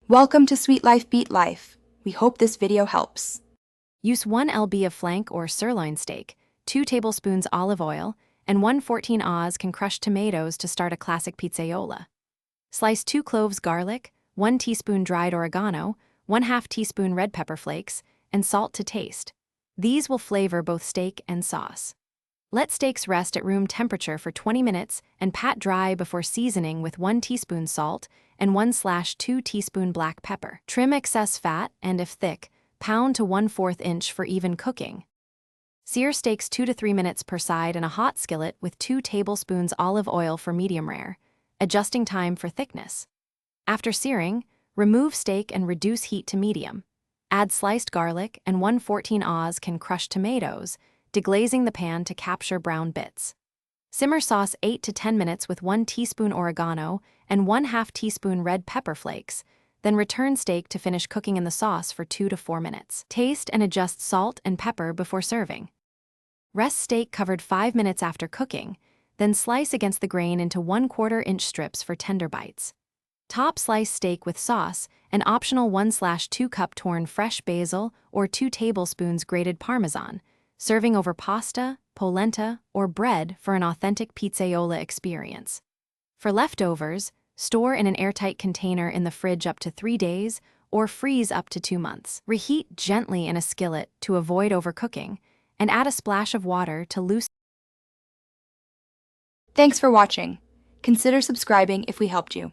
Welcome to Sweet Life Beat Life. We hope this video helps. Use 1 lb of flank or sirloin steak, 2 tablespoons olive oil, and 1/14 oz can crushed tomatoes to start a classic pizzaiola. Slice 2 cloves garlic, 1 teaspoon dried oregano, 1/2 teaspoon red pepper flakes, and salt to taste. These will flavor both steak and sauce. Let steaks rest at room temperature for 20 minutes and pat dry before seasoning with 1 teaspoon salt and 1/2 teaspoon black pepper. Trim excess fat and, if thick, pound to 1/4 inch for even cooking. Sear steaks 2 to 3 minutes per side in a hot skillet with 2 tablespoons olive oil for medium rare, adjusting time for thickness. After searing, remove steak and reduce heat to medium. Add sliced garlic and 1/14 oz can crushed tomatoes, deglazing the pan to capture brown bits. Simmer sauce 8 to 10 minutes with 1 teaspoon oregano and 1/2 teaspoon red pepper flakes, then return steak to finish cooking in the sauce for 2 to 4 minutes. Taste and adjust salt and pepper before serving. Rest steak covered 5 minutes after cooking, then slice against the grain into 1/4 inch strips for tender bites. Top sliced steak with sauce, an optional 1/2 cup torn fresh basil or 2 tablespoons grated Parmesan, serving over pasta, polenta, or bread for an authentic pizzaiola experience. For leftovers, store in an airtight container in the fridge up to 3 days or freeze up to 2 months. Reheat gently in a skillet to avoid overcooking, and add a splash of water to loosen. Thanks for watching. Consider subscribing if we helped you.